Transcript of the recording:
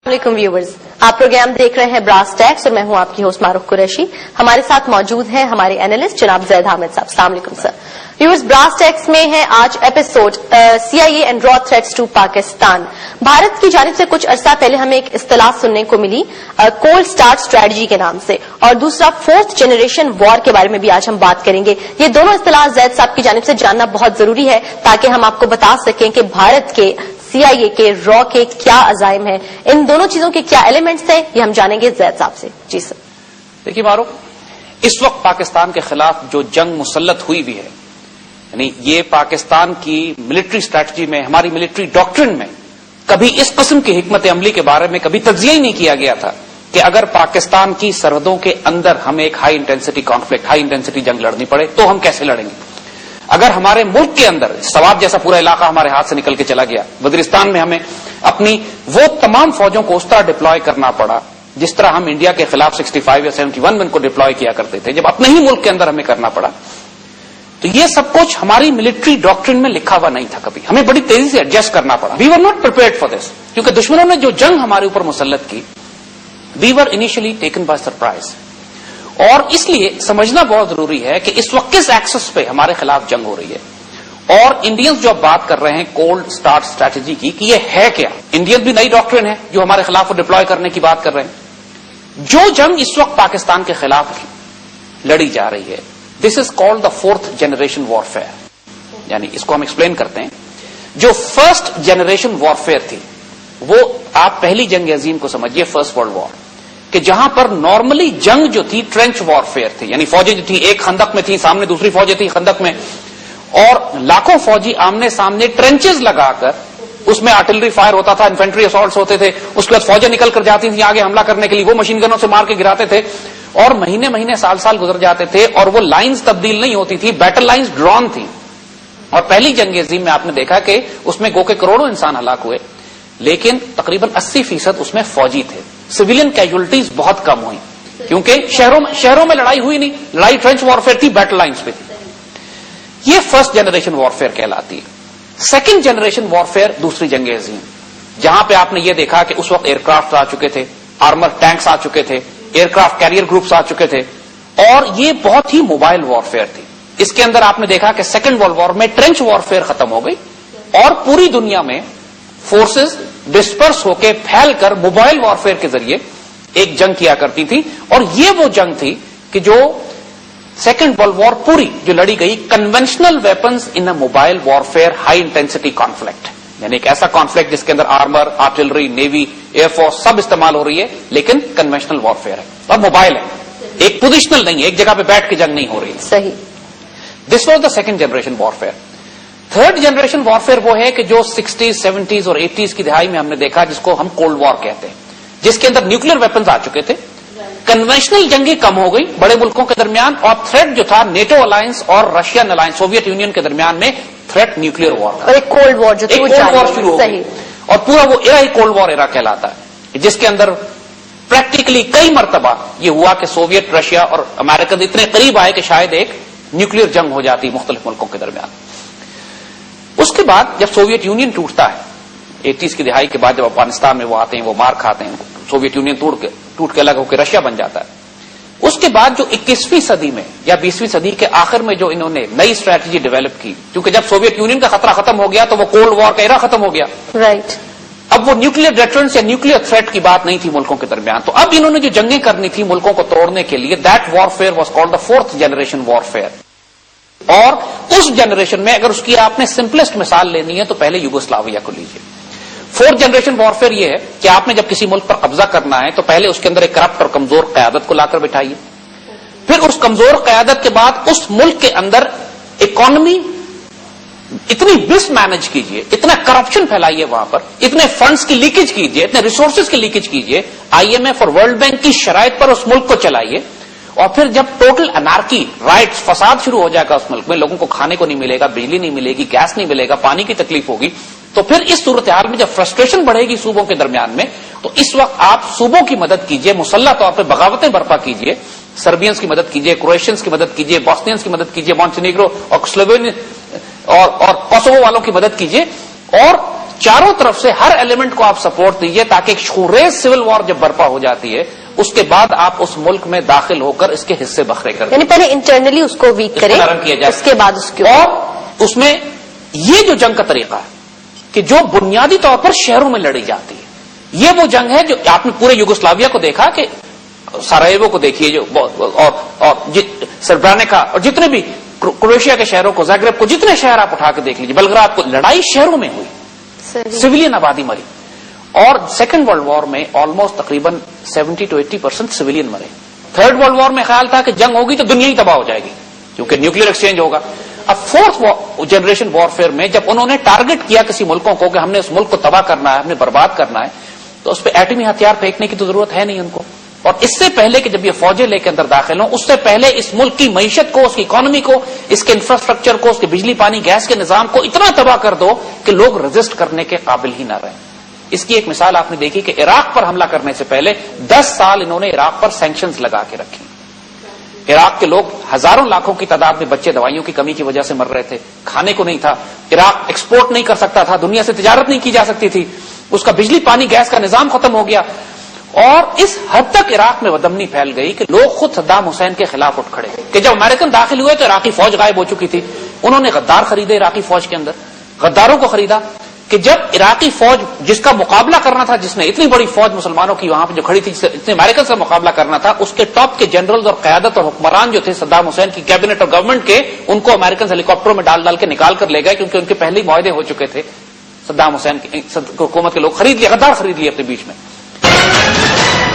السلام ویورز، آپ پروگرام دیکھ رہے ہیں براس ٹیکس اور میں ہوں آپ کی ہوسٹ معروف قریشی. ہمارے ساتھ موجود ہیں ہمارے اینالسٹ جناب زید حامد صاحب. السلام علیکم سر. ویورز، براس ٹیکس میں ہے آج ایپیسوڈ CIA اینڈ را تھریٹس ٹو پاکستان. بھارت کی جانب سے کچھ عرصہ پہلے ہمیں ایک اصطلاح سننے کو ملی کولڈ سٹارٹ اسٹریٹجی کے نام سے، اور دوسرا فورتھ جنریشن وار کے بارے میں بھی آج ہم بات کریں گے. یہ دونوں اصطلاح زید صاحب کی جانب سے جاننا بہت ضروری ہے تاکہ ہم آپ کو بتا سکیں کہ بھارت کے CIA کے را کے کیا عزائم ہیں، ان دونوں چیزوں کے کیا ایلیمنٹس ہیں، یہ ہم جانیں گے زید صاحب سے. جی سر. دیکھیے معروف، اس وقت پاکستان کے خلاف جو جنگ مسلط ہوئی بھی ہے، یعنی یہ پاکستان کی ملٹری اسٹریٹجی میں، ہماری ملٹری ڈاکٹرن میں کبھی اس قسم کی حکمت عملی کے بارے میں کبھی تجزیہ ہی نہیں کیا گیا تھا کہ اگر پاکستان کی سرحدوں کے اندر ہمیں ایک high intensity conflict, high intensity جنگ لڑنی پڑے تو ہم کیسے لڑیں گے. اگر ہمارے ملک کے اندر سوات جیسا پورا علاقہ ہمارے ہاتھ سے نکل کے چلا گیا، وزیرستان میں ہمیں اپنی وہ تمام فوجوں کو اس طرح ڈپلوائے کرنا پڑا جس طرح ہم انڈیا کے خلاف 65 یا 71 میں ان کو ڈپلوائے کیا کرتے تھے، جب اپنے ہی ملک کے اندر ہمیں کرنا پڑا، تو یہ سب کچھ ہماری ملٹری ڈاکٹرن میں لکھا ہوا نہیں تھا. کبھی ہمیں بڑی تیزی سے ایڈجسٹ کرنا پڑا. We were not prepared for this, کیونکہ دشمنوں نے جو جنگ ہمارے اوپر مسلط کی، we were initially taken by surprise. اور اس لیے سمجھنا بہت ضروری ہے کہ اس وقت کس ایکسس پہ ہمارے خلاف جنگ ہو رہی ہے. اور انڈینز جو اب بات کر رہے ہیں کولڈ سٹارٹ اسٹریٹجی کی کہ یہ ہے کیا، انڈینز بھی نئی ڈاکٹرن ہے جو ہمارے خلاف ڈپلوائے کرنے کی بات کر رہے ہیں. جو جنگ اس وقت پاکستان کے خلاف لڑی جا رہی ہے، this is called the fourth generation warfare. یعنی اس کو ہم ایکسپلین کرتے ہیں. جو فرسٹ جنریشن وارفیئر تھی وہ آپ پہلی جنگ عظیم کو سمجھیے، فرسٹ ورلڈ وار، کہ جہاں پر نارملی جنگ جو تھی ٹرینچ وارفیئر تھی، یعنی فوجیں جو تھی ایک خندق میں تھی، سامنے دوسری فوجیں تھی خندق میں، اور لاکھوں فوجی آمنے سامنے ٹرینچز لگا کر، اس میں آرٹلری فائر ہوتا تھا، انفینٹری اسالٹس ہوتے تھے، اس کے بعد فوجیں نکل کر جاتی تھیں آگے حملہ کرنے کے لیے، وہ مشین گنوں سے مار کے گراتے تھے، اور مہینے مہینے سال سال گزر جاتے تھے، اور وہ لائنز تبدیل نہیں ہوتی تھی، بیٹل لائنز ڈرون تھی. اور پہلی جنگ عظیم میں آپ نے دیکھا کہ اس میں گو کے کروڑوں انسان ہلاک ہوئے، لیکن تقریباً 80% اس میں فوجی تھے. سویلین کیجولٹیز بہت کم ہوئی، کیونکہ شہروں میں لڑائی ہوئی نہیں، لڑائی ٹرینچ وارفیئر تھی، بیٹل لائنز پہ تھی. یہ فرسٹ جنریشن وارفیئر کہلاتی ہے. سیکنڈ جنریشن وارفیئر دوسری جنگ عظیم، جہاں پہ آپ نے یہ دیکھا کہ اس وقت ایئر کرافٹ آ چکے تھے، آرمر ٹینکس آ چکے تھے، ایئر کرافٹ کیریئر گروپس آ چکے تھے، اور یہ بہت ہی موبائل وارفیئر تھی. اس کے اندر آپ نے دیکھا کہ سیکنڈ ورلڈ وار میں ٹرینچ وارفیئر ختم ہو گئی اور پوری دنیا میں فورسز ڈسپرس ہو کے پھیل کر موبائل وارفیئر کے ذریعے ایک جنگ کیا کرتی تھی. اور یہ وہ جنگ تھی کہ جو سیکنڈ ورلڈ وار پوری جو لڑی گئی conventional weapons in a mobile warfare high intensity conflict, یعنی ایک ایسا کانفلکٹ جس کے اندر armour, artillery, navy, air force سب استعمال ہو رہی ہے، لیکن کنونشنل وارفیئر ہے اور موبائل ہے، ایک پوزیشنل نہیں ہے، ایک جگہ پہ بیٹھ کے جنگ نہیں ہو رہی. صحیح. This was the second generation warfare. Third generation warfare وہ ہے کہ جو 60s 70s اور 80s کی دہائی میں ہم نے دیکھا، جس کو ہم کولڈ وار کہتے ہیں، جس کے اندر نیوکلیر ویپنز آ چکے تھے، کنونشنل جنگیں کم ہو گئی بڑے ملکوں کے درمیان، اور تھریٹ جو تھا نیٹو الائنس اور رشین الائنس، سوویت یونین کے درمیان میں تھریٹ نیوکلیر وار کا، اور ایک کولڈ وار جو شروع ہو گئی. اور پورا وہ ایرا ہی کولڈ وار ایرا کہلاتا ہے، جس کے اندر پریکٹیکلی کئی مرتبہ یہ ہوا کہ سوویت، رشیا اور امریکہ اتنے قریب آئے کہ شاید ایک نیوکلیر جنگ ہو جاتی مختلف ملکوں کے درمیان. اس کے بعد جب سوویت یونین ٹوٹتا ہے 80s کی دہائی کے بعد، جب افغانستان میں وہ آتے ہیں، وہ مار کھاتے ہیں، سوویت یونین ٹوٹ کے الگ ہو کے رشیا بن جاتا ہے. اس کے بعد جو 21ویں صدی میں یا 20ویں صدی کے آخر میں جو انہوں نے نئی اسٹریٹجی ڈیولپ کی، کیونکہ جب سوویت یونین کا خطرہ ختم ہو گیا تو وہ کولڈ وار کا ایرا ختم ہو گیا. رائٹ. اب وہ نیوکلیر ڈیٹرنس یا نیوکلیر تھریٹ کی بات نہیں تھی ملکوں کے درمیان، تو اب انہوں نے جو جنگیں کرنی تھی ملکوں کو توڑنے کے لیے، that warfare was called the fourth generation warfare. اور اس جنریشن میں اگر اس کی آپ نے سمپلسٹ مثال لینی ہے تو پہلے یوگوسلاویا کو لیجیے. فورتھ جنریشن وارفیئر یہ ہے کہ آپ نے جب کسی ملک پر قبضہ کرنا ہے تو پہلے اس کے اندر ایک کرپٹ اور کمزور قیادت کو لا کر بٹھائیے، پھر اس کمزور قیادت کے بعد اس ملک کے اندر اکانومی اتنی مس مینج کیجیے، اتنا کرپشن پھیلائیے وہاں پر، اتنے فنڈز کی لیکیج کیجیے، اتنے ریسورسز کی لیکیج کیجیے، IMF اور ورلڈ بینک کی شرائط پر اس ملک کو چلائیے. اور پھر جب ٹوٹل انارکی، رائٹس، فساد شروع ہو جائے گا اس ملک میں، لوگوں کو کھانے کو نہیں ملے گا، بجلی نہیں ملے گی، گیس نہیں ملے گا، پانی کی تکلیف ہوگی، تو پھر اس صورتحال میں جب فرسٹریشن بڑھے گی صوبوں کے درمیان میں، تو اس وقت آپ صوبوں کی مدد کیجیے، مسلح طور پہ بغاوتیں برپا کیجیے، سربینز کی مدد کیجیے، کرویشینز کی مدد کیجیے، بوسنینز کی مدد کیجیے، مونٹینیگرو اور سلووینیا اور کوسوو والوں کی مدد کیجیے، اور چاروں طرف سے ہر ایلیمنٹ کو آپ سپورٹ دیجیے تاکہ ایک شوریز سول وار جب برپا ہو جاتی ہے اس کے بعد آپ اس ملک میں داخل ہو کر اس کے حصے بکھرے کر دیں. یعنی پہلے انٹرنلی اس کو ویک کریں, نرم کیا جائے, اس کے بعد اس کو. اور اس میں یہ جو جنگ کا طریقہ ہے کہ جو بنیادی طور پر شہروں میں لڑی جاتی ہے, یہ وہ جنگ ہے جو آپ نے پورے یوگوسلاویا کو دیکھا کہ سرائیوو کو دیکھیے جو اور سربرانیکا اور جتنے بھی کروشیا کے شہروں کو, زاگریب کو, جتنے شہر آپ اٹھا کے دیکھ لیجیے, بلگراد کو, لڑائی شہروں میں ہوئی, سویلین آبادی مری. اور سیکنڈ ورلڈ وار میں آلموسٹ تقریباً 70 to 80% سویلین مرے. تھرڈ ورلڈ وار میں خیال تھا کہ جنگ ہوگی تو دنیا ہی تباہ ہو جائے گی کیونکہ نیوکلیر ایکسچینج ہوگا. اب فورتھ جنریشن وارفیئر میں جب انہوں نے ٹارگٹ کیا کسی ملکوں کو کہ ہم نے اس ملک کو تباہ کرنا ہے, ہم نے برباد کرنا ہے, تو اس پہ ایٹمی ہتھیار پھینکنے کی تو ضرورت ہے نہیں ان کو. اور اس سے پہلے کہ جب یہ فوجیں لے کے اندر داخل ہوں, اس سے پہلے اس ملک کی معیشت کو, اس کی اکانومی کو, اس کے انفراسٹرکچر کو, اس کے بجلی پانی گیس کے نظام کو اتنا تباہ کر دو کہ لوگ رزسٹ کرنے کے قابل ہی نہ رہیں. اس کی ایک مثال آپ نے دیکھی کہ عراق پر حملہ کرنے سے پہلے 10 سال انہوں نے عراق پر سینکشنز لگا کے رکھی. عراق کے لوگ ہزاروں لاکھوں کی تعداد میں بچے دوائیوں کی کمی کی وجہ سے مر رہے تھے, کھانے کو نہیں تھا, عراق ایکسپورٹ نہیں کر سکتا تھا, دنیا سے تجارت نہیں کی جا سکتی تھی, اس کا بجلی پانی گیس کا نظام ختم ہو گیا. اور اس حد تک عراق میں بدامنی پھیل گئی کہ لوگ خود صدام حسین کے خلاف اٹھ کھڑے کہ جب امریکن داخل ہوئے تو عراقی فوج غائب ہو چکی تھی. انہوں نے غدار خریدے عراقی فوج کے اندر, غداروں کو خریدا کہ جب عراقی فوج جس کا مقابلہ کرنا تھا, جس نے اتنی بڑی فوج مسلمانوں کی وہاں پہ جو کھڑی تھی, اتنے امریکن سے مقابلہ کرنا تھا, اس کے ٹاپ کے جنرلز اور قیادت اور حکمران جو تھے صدام حسین کی کیبنٹ اور گورنمنٹ کے, ان کو امریکن ہیلی کاپٹروں میں ڈال کے نکال کر لے گئے کیونکہ ان کے پہلے ہی معاہدے ہو چکے تھے. صدام حسین کی حکومت کے لوگ خرید لیے, غدار خرید لیے اپنے بیچ میں.